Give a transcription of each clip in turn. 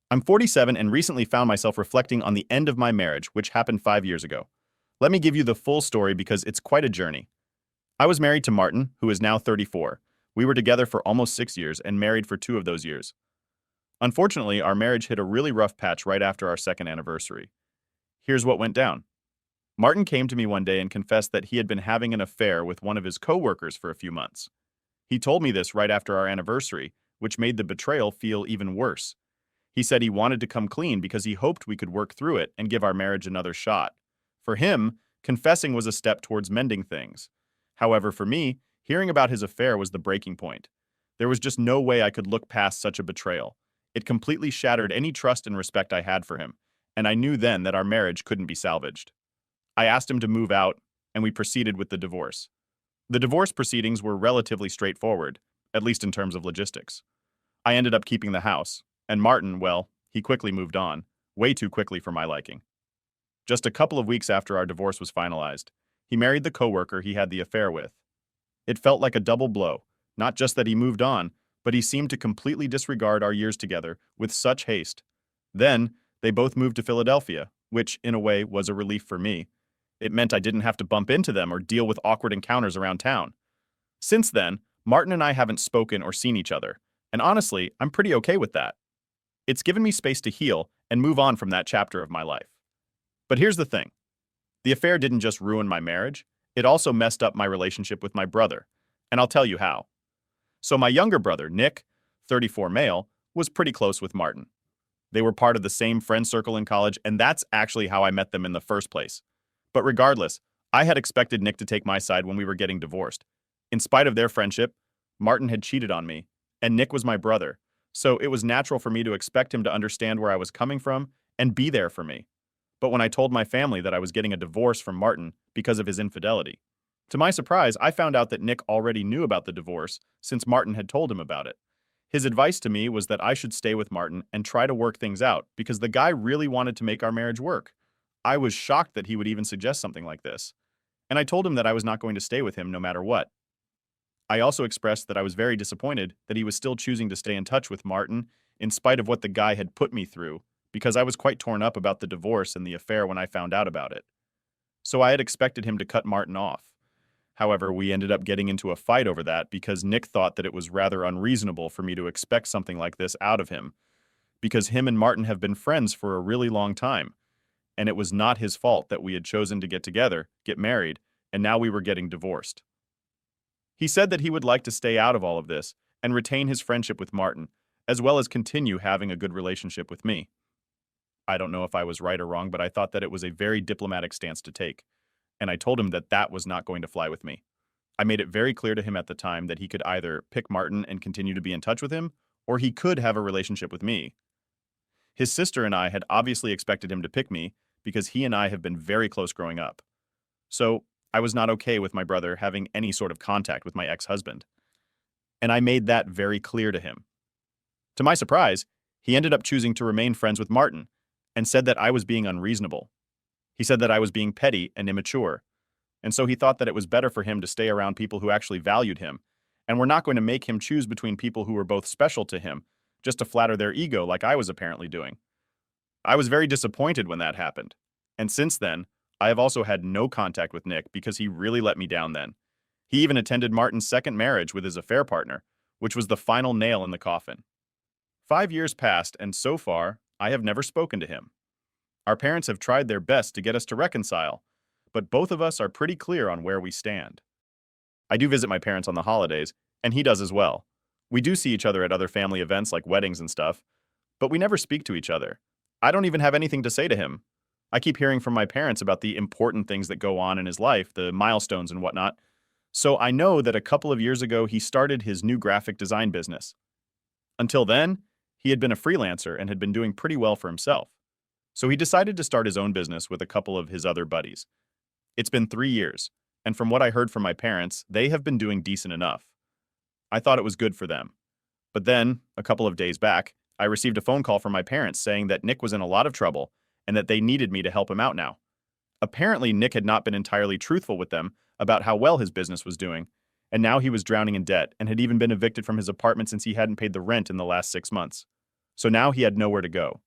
I'm 47 and recently found myself reflecting on the end of my marriage, which happened 5 years ago. Let me give you the full story because it's quite a journey. I was married to Martin, who is now 34. We were together for almost 6 years and married for 2 of those years. Unfortunately, our marriage hit a really rough patch right after our second anniversary. Here's what went down. Martin came to me one day and confessed that he had been having an affair with one of his coworkers for a few months. He told me this right after our anniversary, which made the betrayal feel even worse. He said he wanted to come clean because he hoped we could work through it and give our marriage another shot. For him, confessing was a step towards mending things. However, for me, hearing about his affair was the breaking point. There was just no way I could look past such a betrayal. It completely shattered any trust and respect I had for him, and I knew then that our marriage couldn't be salvaged. I asked him to move out, and we proceeded with the divorce. The divorce proceedings were relatively straightforward, at least in terms of logistics. I ended up keeping the house, and Martin, well, he quickly moved on, way too quickly for my liking. Just a couple of weeks after our divorce was finalized, he married the coworker he had the affair with. It felt like a double blow, not just that he moved on, but he seemed to completely disregard our years together with such haste. Then, they both moved to Philadelphia, which, in a way, was a relief for me. It meant I didn't have to bump into them or deal with awkward encounters around town. Since then, Martin and I haven't spoken or seen each other, and honestly, I'm pretty okay with that. It's given me space to heal and move on from that chapter of my life. But here's the thing. The affair didn't just ruin my marriage, it also messed up my relationship with my brother, and I'll tell you how. So my younger brother, Nick, 34 male, was pretty close with Martin. They were part of the same friend circle in college, and that's actually how I met them in the first place. But regardless, I had expected Nick to take my side when we were getting divorced. In spite of their friendship, Martin had cheated on me, and Nick was my brother, so it was natural for me to expect him to understand where I was coming from and be there for me. But when I told my family that I was getting a divorce from Martin because of his infidelity, to my surprise, I found out that Nick already knew about the divorce since Martin had told him about it. His advice to me was that I should stay with Martin and try to work things out because the guy really wanted to make our marriage work. I was shocked that he would even suggest something like this, and I told him that I was not going to stay with him no matter what. I also expressed that I was very disappointed that he was still choosing to stay in touch with Martin in spite of what the guy had put me through, because I was quite torn up about the divorce and the affair when I found out about it. So I had expected him to cut Martin off. However, we ended up getting into a fight over that because Nick thought that it was rather unreasonable for me to expect something like this out of him, because him and Martin have been friends for a really long time, and it was not his fault that we had chosen to get together, get married, and now we were getting divorced. He said that he would like to stay out of all of this and retain his friendship with Martin, as well as continue having a good relationship with me. I don't know if I was right or wrong, but I thought that it was a very diplomatic stance to take, and I told him that that was not going to fly with me. I made it very clear to him at the time that he could either pick Martin and continue to be in touch with him, or he could have a relationship with me. His sister and I had obviously expected him to pick me because he and I have been very close growing up. So I was not okay with my brother having any sort of contact with my ex-husband, and I made that very clear to him. To my surprise, he ended up choosing to remain friends with Martin and said that I was being unreasonable. He said that I was being petty and immature, and so he thought that it was better for him to stay around people who actually valued him and were not going to make him choose between people who were both special to him just to flatter their ego like I was apparently doing. I was very disappointed when that happened, and since then, I have also had no contact with Nick because he really let me down then. He even attended Martin's second marriage with his affair partner, which was the final nail in the coffin. 5 years passed, and so far, I have never spoken to him. Our parents have tried their best to get us to reconcile, but both of us are pretty clear on where we stand. I do visit my parents on the holidays, and he does as well. We do see each other at other family events like weddings and stuff, but we never speak to each other. I don't even have anything to say to him. I keep hearing from my parents about the important things that go on in his life, the milestones and whatnot, so I know that a couple of years ago he started his new graphic design business. Until then, he had been a freelancer and had been doing pretty well for himself. So he decided to start his own business with a couple of his other buddies. It's been 3 years, and from what I heard from my parents, they have been doing decent enough. I thought it was good for them. But then, a couple of days back, I received a phone call from my parents saying that Nick was in a lot of trouble and that they needed me to help him out now. Apparently, Nick had not been entirely truthful with them about how well his business was doing, and now he was drowning in debt and had even been evicted from his apartment since he hadn't paid the rent in the last 6 months. So now he had nowhere to go.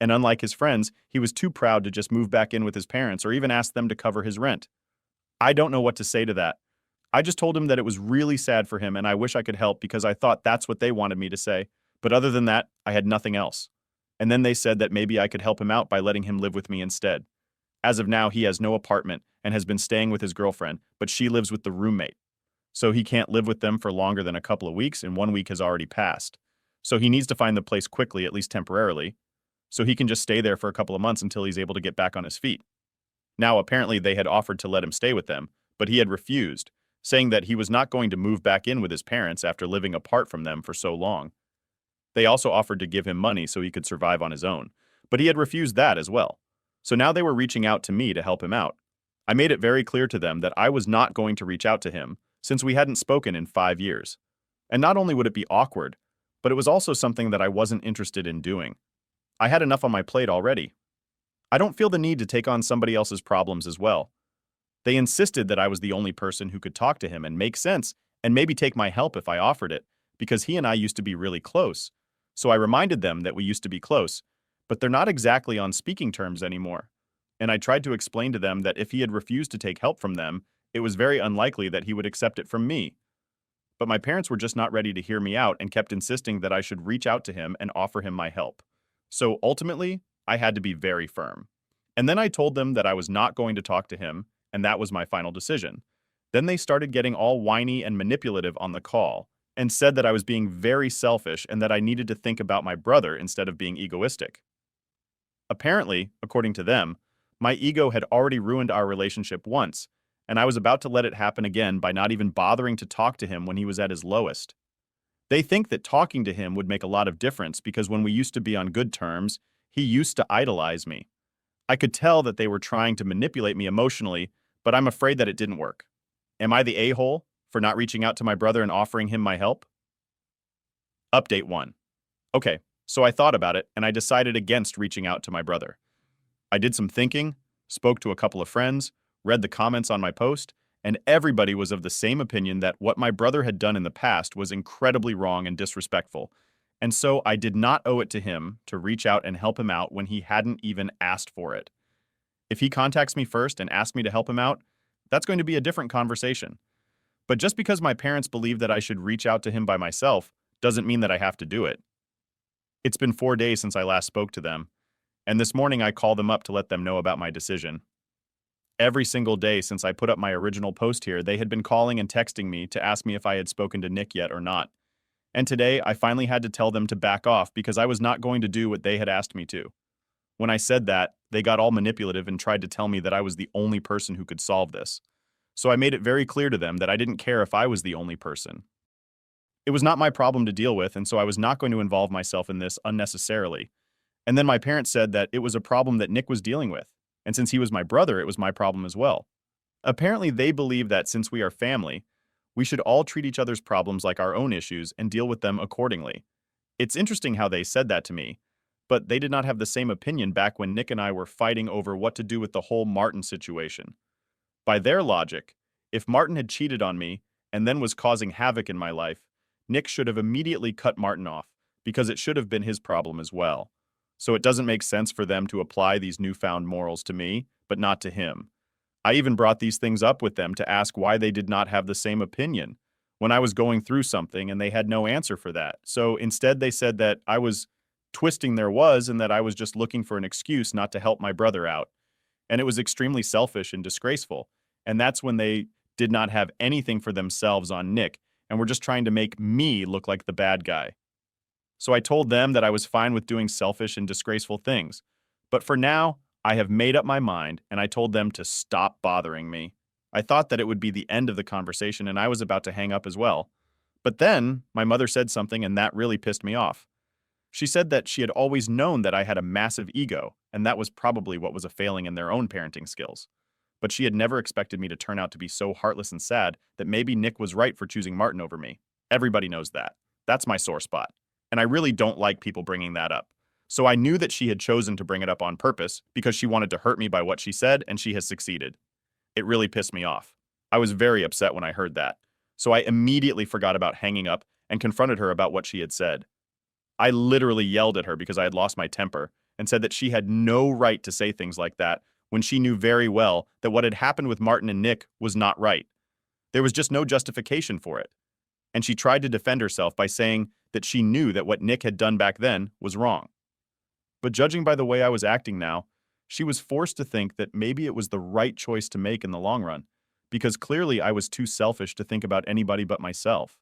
And unlike his friends, he was too proud to just move back in with his parents or even ask them to cover his rent. I don't know what to say to that. I just told him that it was really sad for him and I wish I could help because I thought that's what they wanted me to say. But other than that, I had nothing else. And then they said that maybe I could help him out by letting him live with me instead. As of now, he has no apartment and has been staying with his girlfriend, but she lives with the roommate. So he can't live with them for longer than a couple of weeks, and 1 week has already passed. So he needs to find the place quickly, at least temporarily, so he can just stay there for a couple of months until he's able to get back on his feet. Now, apparently they had offered to let him stay with them, but he had refused, saying that he was not going to move back in with his parents after living apart from them for so long. They also offered to give him money so he could survive on his own, but he had refused that as well. So now they were reaching out to me to help him out. I made it very clear to them that I was not going to reach out to him, since we hadn't spoken in 5 years. And not only would it be awkward, but it was also something that I wasn't interested in doing. I had enough on my plate already. I don't feel the need to take on somebody else's problems as well. They insisted that I was the only person who could talk to him and make sense and maybe take my help if I offered it, because he and I used to be really close. So I reminded them that we used to be close, but they're not exactly on speaking terms anymore. And I tried to explain to them that if he had refused to take help from them, it was very unlikely that he would accept it from me. But my parents were just not ready to hear me out and kept insisting that I should reach out to him and offer him my help. So ultimately, I had to be very firm. And then I told them that I was not going to talk to him, and that was my final decision. Then they started getting all whiny and manipulative on the call, and said that I was being very selfish and that I needed to think about my brother instead of being egoistic. Apparently, according to them, my ego had already ruined our relationship once, and I was about to let it happen again by not even bothering to talk to him when he was at his lowest. They think that talking to him would make a lot of difference because when we used to be on good terms, he used to idolize me. I could tell that they were trying to manipulate me emotionally, but I'm afraid that it didn't work. Am I the a-hole for not reaching out to my brother and offering him my help? Update 1. Okay, so I thought about it and I decided against reaching out to my brother. I did some thinking, spoke to a couple of friends, read the comments on my post, and everybody was of the same opinion that what my brother had done in the past was incredibly wrong and disrespectful. And so I did not owe it to him to reach out and help him out when he hadn't even asked for it. If he contacts me first and asks me to help him out, that's going to be a different conversation. But just because my parents believe that I should reach out to him by myself doesn't mean that I have to do it. It's been 4 days since I last spoke to them, and this morning I called them up to let them know about my decision. Every single day since I put up my original post here, they had been calling and texting me to ask me if I had spoken to Nick yet or not. And today, I finally had to tell them to back off because I was not going to do what they had asked me to. When I said that, they got all manipulative and tried to tell me that I was the only person who could solve this. So I made it very clear to them that I didn't care if I was the only person. It was not my problem to deal with, and so I was not going to involve myself in this unnecessarily. And then my parents said that it was a problem that Nick was dealing with. And since he was my brother, it was my problem as well. Apparently, they believe that since we are family, we should all treat each other's problems like our own issues and deal with them accordingly. It's interesting how they said that to me, but they did not have the same opinion back when Nick and I were fighting over what to do with the whole Martin situation. By their logic, if Martin had cheated on me and then was causing havoc in my life, Nick should have immediately cut Martin off because it should have been his problem as well. So it doesn't make sense for them to apply these newfound morals to me, but not to him. I even brought these things up with them to ask why they did not have the same opinion when I was going through something and they had no answer for that. So instead they said that I was twisting their was and that I was just looking for an excuse not to help my brother out. And it was extremely selfish and disgraceful. And that's when they did not have anything for themselves on Nick and were just trying to make me look like the bad guy. So I told them that I was fine with doing selfish and disgraceful things. But for now, I have made up my mind, and I told them to stop bothering me. I thought that it would be the end of the conversation, and I was about to hang up as well. But then, my mother said something, and that really pissed me off. She said that she had always known that I had a massive ego, and that was probably what was a failing in their own parenting skills. But she had never expected me to turn out to be so heartless and sad that maybe Nick was right for choosing Martin over me. Everybody knows that. That's my sore spot. And I really don't like people bringing that up. So I knew that she had chosen to bring it up on purpose because she wanted to hurt me by what she said, and she has succeeded. It really pissed me off. I was very upset when I heard that. So I immediately forgot about hanging up and confronted her about what she had said. I literally yelled at her because I had lost my temper and said that she had no right to say things like that when she knew very well that what had happened with Martin and Nick was not right. There was just no justification for it. And she tried to defend herself by saying that she knew that what Nick had done back then was wrong. But judging by the way I was acting now, she was forced to think that maybe it was the right choice to make in the long run, because clearly I was too selfish to think about anybody but myself.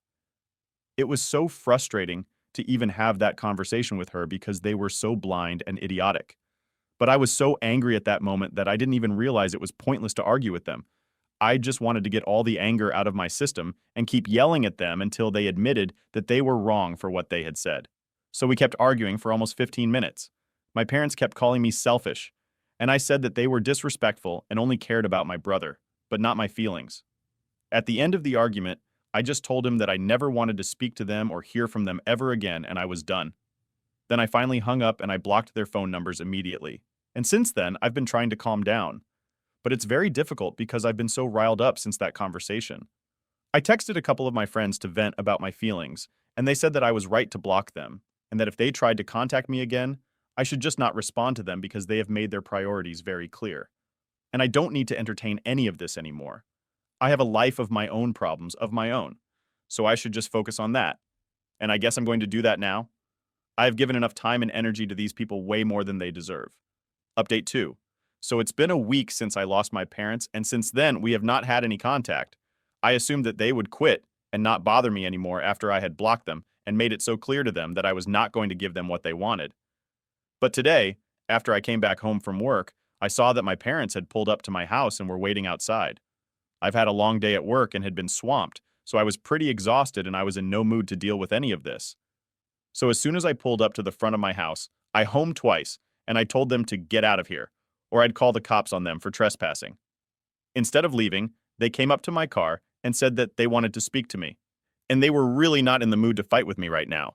It was so frustrating to even have that conversation with her because they were so blind and idiotic. But I was so angry at that moment that I didn't even realize it was pointless to argue with them. I just wanted to get all the anger out of my system and keep yelling at them until they admitted that they were wrong for what they had said. So we kept arguing for almost 15 minutes. My parents kept calling me selfish, and I said that they were disrespectful and only cared about my brother, but not my feelings. At the end of the argument, I just told him that I never wanted to speak to them or hear from them ever again, and I was done. Then I finally hung up and I blocked their phone numbers immediately. And since then, I've been trying to calm down. But it's very difficult because I've been so riled up since that conversation. I texted a couple of my friends to vent about my feelings, and they said that I was right to block them, and that if they tried to contact me again, I should just not respond to them because they have made their priorities very clear. And I don't need to entertain any of this anymore. I have a life of my own problems of my own, so I should just focus on that. And I guess I'm going to do that now. I have given enough time and energy to these people way more than they deserve. Update 2. So it's been a week since I lost my parents, and since then we have not had any contact. I assumed that they would quit and not bother me anymore after I had blocked them and made it so clear to them that I was not going to give them what they wanted. But today, after I came back home from work, I saw that my parents had pulled up to my house and were waiting outside. I've had a long day at work and had been swamped, so I was pretty exhausted and I was in no mood to deal with any of this. So as soon as I pulled up to the front of my house, I homed twice and I told them to get out of here, or I'd call the cops on them for trespassing. Instead of leaving, they came up to my car and said that they wanted to speak to me. And they were really not in the mood to fight with me right now.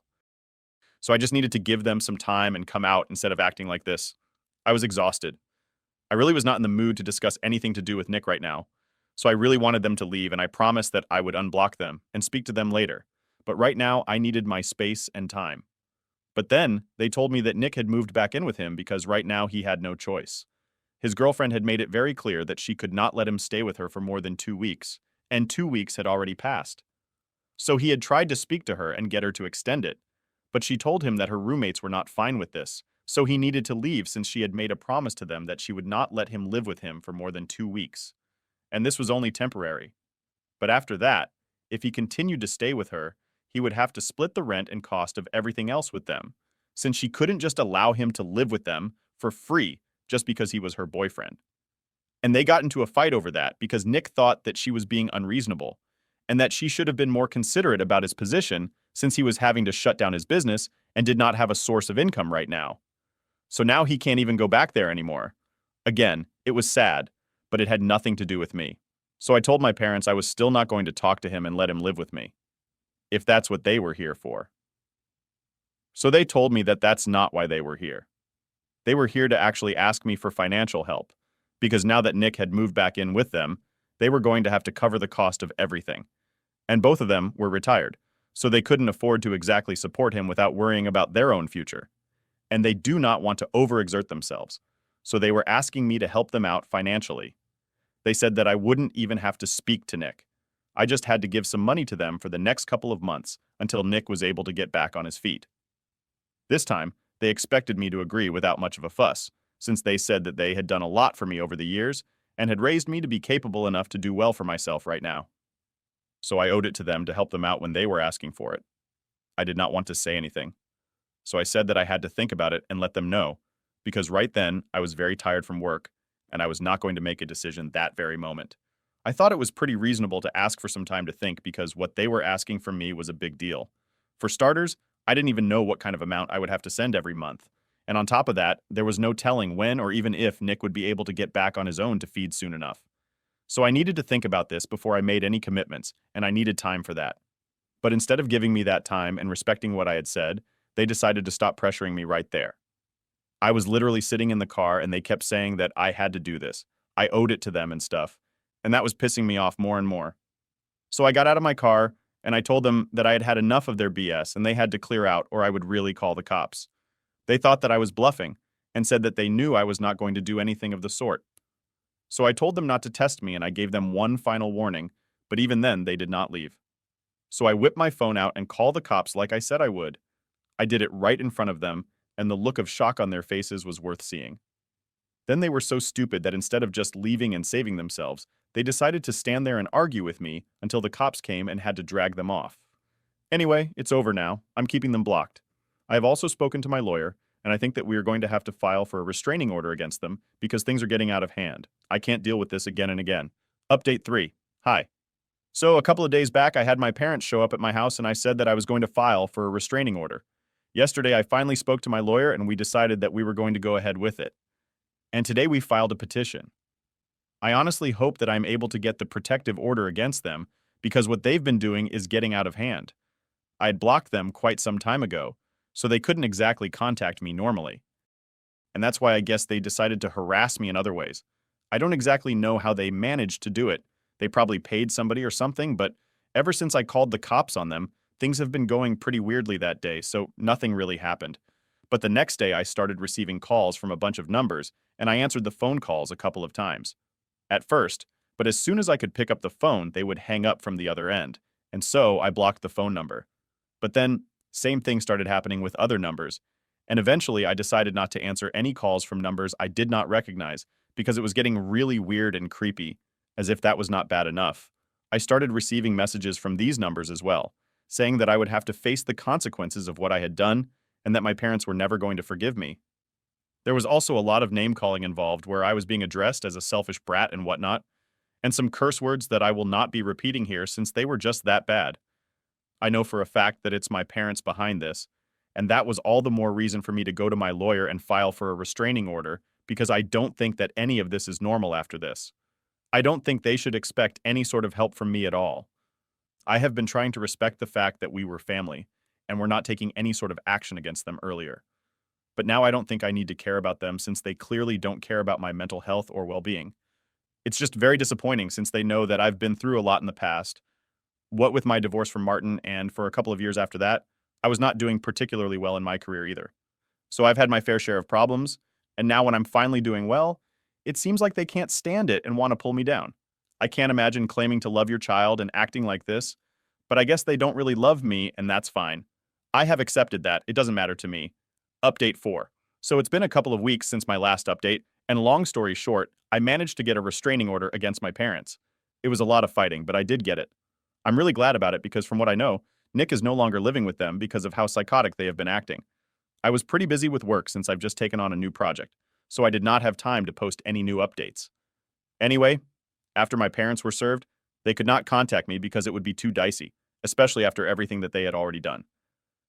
So I just needed to give them some time and come out instead of acting like this. I was exhausted. I really was not in the mood to discuss anything to do with Nick right now. So I really wanted them to leave, and I promised that I would unblock them and speak to them later. But right now, I needed my space and time. But then, they told me that Nick had moved back in with him because right now he had no choice. His girlfriend had made it very clear that she could not let him stay with her for more than 2 weeks, and 2 weeks had already passed. So he had tried to speak to her and get her to extend it, but she told him that her roommates were not fine with this, so he needed to leave since she had made a promise to them that she would not let him live with him for more than 2 weeks. And this was only temporary. But after that, if he continued to stay with her, he would have to split the rent and cost of everything else with them, since she couldn't just allow him to live with them for free just because he was her boyfriend. And they got into a fight over that because Nick thought that she was being unreasonable, and that she should have been more considerate about his position since he was having to shut down his business and did not have a source of income right now. So now he can't even go back there anymore. Again, it was sad, but it had nothing to do with me. So I told my parents I was still not going to talk to him and let him live with me, if that's what they were here for. So they told me that that's not why they were here. They were here to actually ask me for financial help, because now that Nick had moved back in with them, they were going to have to cover the cost of everything. And both of them were retired, so they couldn't afford to exactly support him without worrying about their own future. And they do not want to overexert themselves, so they were asking me to help them out financially. They said that I wouldn't even have to speak to Nick. I just had to give some money to them for the next couple of months until Nick was able to get back on his feet. This time, they expected me to agree without much of a fuss, since they said that they had done a lot for me over the years and had raised me to be capable enough to do well for myself right now. So I owed it to them to help them out when they were asking for it. I did not want to say anything. So I said that I had to think about it and let them know, because right then I was very tired from work, and I was not going to make a decision that very moment. I thought it was pretty reasonable to ask for some time to think because what they were asking from me was a big deal. For starters, I didn't even know what kind of amount I would have to send every month. And on top of that, there was no telling when or even if Nick would be able to get back on his own to feed soon enough. So I needed to think about this before I made any commitments, and I needed time for that. But instead of giving me that time and respecting what I had said, they decided to stop pressuring me right there. I was literally sitting in the car and they kept saying that I had to do this. I owed it to them and stuff. And that was pissing me off more and more. So I got out of my car and I told them that I had had enough of their BS and they had to clear out or I would really call the cops. They thought that I was bluffing and said that they knew I was not going to do anything of the sort. So I told them not to test me and I gave them one final warning, but even then they did not leave. So I whipped my phone out and called the cops like I said I would. I did it right in front of them, and the look of shock on their faces was worth seeing. Then they were so stupid that instead of just leaving and saving themselves, they decided to stand there and argue with me until the cops came and had to drag them off. Anyway, it's over now. I'm keeping them blocked. I have also spoken to my lawyer, and I think that we are going to have to file for a restraining order against them because things are getting out of hand. I can't deal with this again and again. Update 3. Hi. So a couple of days back, I had my parents show up at my house and I said that I was going to file for a restraining order. Yesterday, I finally spoke to my lawyer and we decided that we were going to go ahead with it. And today we filed a petition. I honestly hope that I'm able to get the protective order against them because what they've been doing is getting out of hand. I had blocked them quite some time ago, so they couldn't exactly contact me normally. And that's why I guess they decided to harass me in other ways. I don't exactly know how they managed to do it. They probably paid somebody or something, but ever since I called the cops on them, things have been going pretty weirdly that day, so nothing really happened. But the next day I started receiving calls from a bunch of numbers, and I answered the phone calls a couple of times. At first, but as soon as I could pick up the phone, they would hang up from the other end, and so I blocked the phone number. But then, same thing started happening with other numbers, and eventually I decided not to answer any calls from numbers I did not recognize because it was getting really weird and creepy. As if that was not bad enough, I started receiving messages from these numbers as well, saying that I would have to face the consequences of what I had done and that my parents were never going to forgive me. There was also a lot of name-calling involved where I was being addressed as a selfish brat and whatnot, and some curse words that I will not be repeating here since they were just that bad. I know for a fact that it's my parents behind this, and that was all the more reason for me to go to my lawyer and file for a restraining order because I don't think that any of this is normal after this. I don't think they should expect any sort of help from me at all. I have been trying to respect the fact that we were family, and we're not taking any sort of action against them earlier. But now I don't think I need to care about them since they clearly don't care about my mental health or well-being. It's just very disappointing since they know that I've been through a lot in the past. What with my divorce from Martin, and for a couple of years after that, I was not doing particularly well in my career either. So I've had my fair share of problems, and now when I'm finally doing well, it seems like they can't stand it and want to pull me down. I can't imagine claiming to love your child and acting like this, but I guess they don't really love me, and that's fine. I have accepted that. It doesn't matter to me. Update 4. So it's been a couple of weeks since my last update, and long story short, I managed to get a restraining order against my parents. It was a lot of fighting, but I did get it. I'm really glad about it because from what I know, Nick is no longer living with them because of how psychotic they have been acting. I was pretty busy with work since I've just taken on a new project, so I did not have time to post any new updates. Anyway, after my parents were served, they could not contact me because it would be too dicey, especially after everything that they had already done.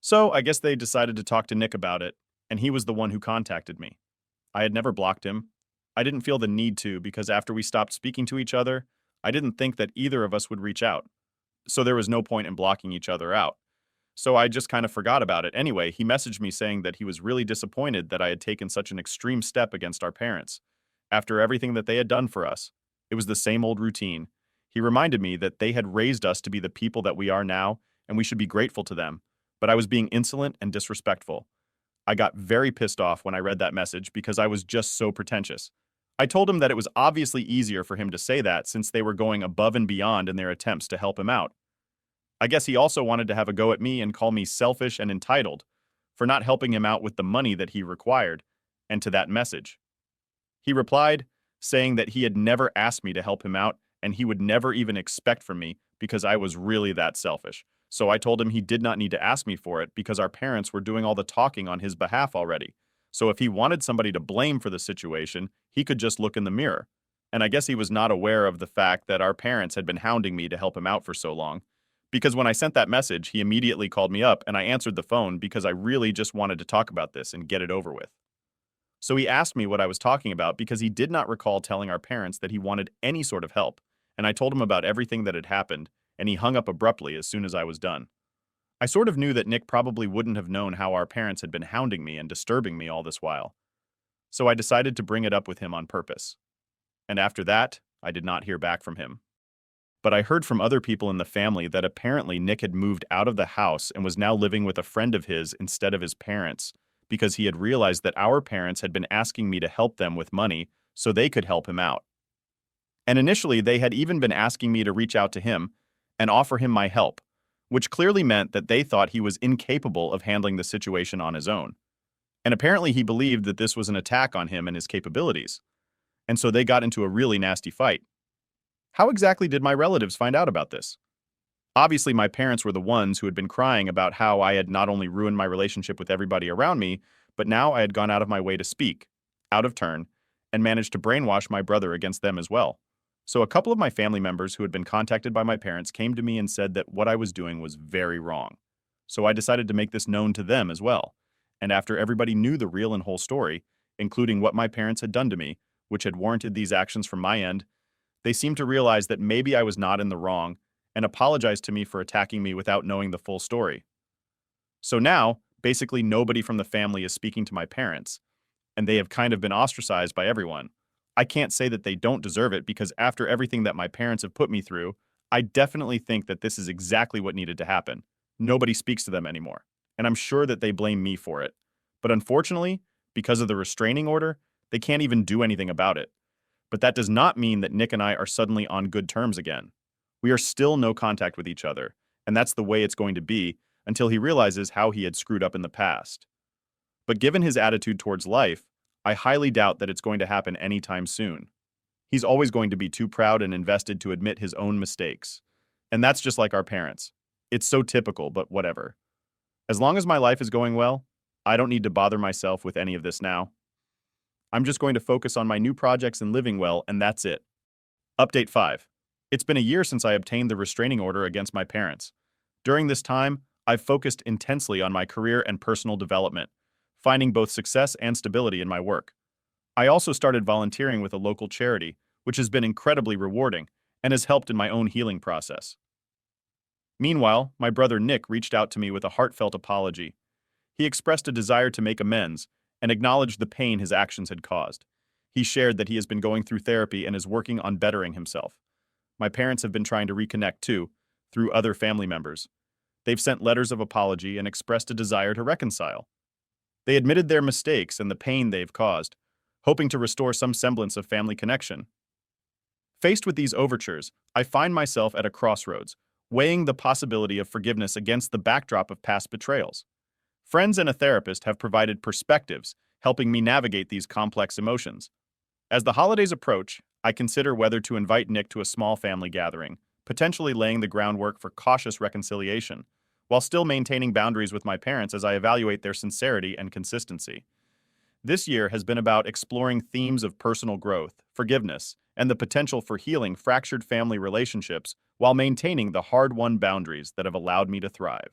So I guess they decided to talk to Nick about it, and he was the one who contacted me. I had never blocked him. I didn't feel the need to because after we stopped speaking to each other, I didn't think that either of us would reach out. So there was no point in blocking each other out. So I just kind of forgot about it. Anyway, he messaged me saying that he was really disappointed that I had taken such an extreme step against our parents. After everything that they had done for us, it was the same old routine. He reminded me that they had raised us to be the people that we are now, and we should be grateful to them. But I was being insolent and disrespectful. I got very pissed off when I read that message because I was just so pretentious. I told him that it was obviously easier for him to say that since they were going above and beyond in their attempts to help him out. I guess he also wanted to have a go at me and call me selfish and entitled for not helping him out with the money that he required, and to that message. He replied, saying that he had never asked me to help him out and he would never even expect from me because I was really that selfish. So I told him he did not need to ask me for it because our parents were doing all the talking on his behalf already. So if he wanted somebody to blame for the situation, he could just look in the mirror. And I guess he was not aware of the fact that our parents had been hounding me to help him out for so long. Because when I sent that message, he immediately called me up and I answered the phone because I really just wanted to talk about this and get it over with. So he asked me what I was talking about because he did not recall telling our parents that he wanted any sort of help, and I told him about everything that had happened, and he hung up abruptly as soon as I was done. I sort of knew that Nick probably wouldn't have known how our parents had been hounding me and disturbing me all this while. So I decided to bring it up with him on purpose. And after that, I did not hear back from him. but I heard from other people in the family that apparently Nick had moved out of the house and was now living with a friend of his instead of his parents, because he had realized that our parents had been asking me to help them with money so they could help him out. And initially, they had even been asking me to reach out to him and offer him my help, which clearly meant that they thought he was incapable of handling the situation on his own. And apparently he believed that this was an attack on him and his capabilities. And so they got into a really nasty fight. How exactly did my relatives find out about this? Obviously, my parents were the ones who had been crying about how I had not only ruined my relationship with everybody around me, but now I had gone out of my way to speak, out of turn, and managed to brainwash my brother against them as well. So a couple of my family members who had been contacted by my parents came to me and said that what I was doing was very wrong. So I decided to make this known to them as well. And after everybody knew the real and whole story, including what my parents had done to me, which had warranted these actions from my end, they seemed to realize that maybe I was not in the wrong and apologized to me for attacking me without knowing the full story. So now, basically nobody from the family is speaking to my parents, and they have kind of been ostracized by everyone. I can't say that they don't deserve it because after everything that my parents have put me through, I definitely think that this is exactly what needed to happen. Nobody speaks to them anymore, and I'm sure that they blame me for it. But unfortunately, because of the restraining order, they can't even do anything about it. But that does not mean that Nick and I are suddenly on good terms again. We are still no contact with each other, and that's the way it's going to be until he realizes how he had screwed up in the past. But given his attitude towards life, I highly doubt that it's going to happen anytime soon. He's always going to be too proud and invested to admit his own mistakes. And that's just like our parents. It's so typical, but whatever. As long as my life is going well, I don't need to bother myself with any of this now. I'm just going to focus on my new projects and living well, and that's it. Update 5. It's been a year since I obtained the restraining order against my parents. During this time, I've focused intensely on my career and personal development, finding both success and stability in my work. I also started volunteering with a local charity, which has been incredibly rewarding and has helped in my own healing process. Meanwhile, my brother Nick reached out to me with a heartfelt apology. He expressed a desire to make amends and acknowledged the pain his actions had caused. He shared that he has been going through therapy and is working on bettering himself. My parents have been trying to reconnect too, through other family members. They've sent letters of apology and expressed a desire to reconcile. They admitted their mistakes and the pain they've caused, hoping to restore some semblance of family connection. Faced with these overtures, I find myself at a crossroads, weighing the possibility of forgiveness against the backdrop of past betrayals. Friends and a therapist have provided perspectives, helping me navigate these complex emotions. As the holidays approach, I consider whether to invite Nick to a small family gathering, potentially laying the groundwork for cautious reconciliation, while still maintaining boundaries with my parents as I evaluate their sincerity and consistency. This year has been about exploring themes of personal growth, forgiveness, and the potential for healing fractured family relationships while maintaining the hard-won boundaries that have allowed me to thrive.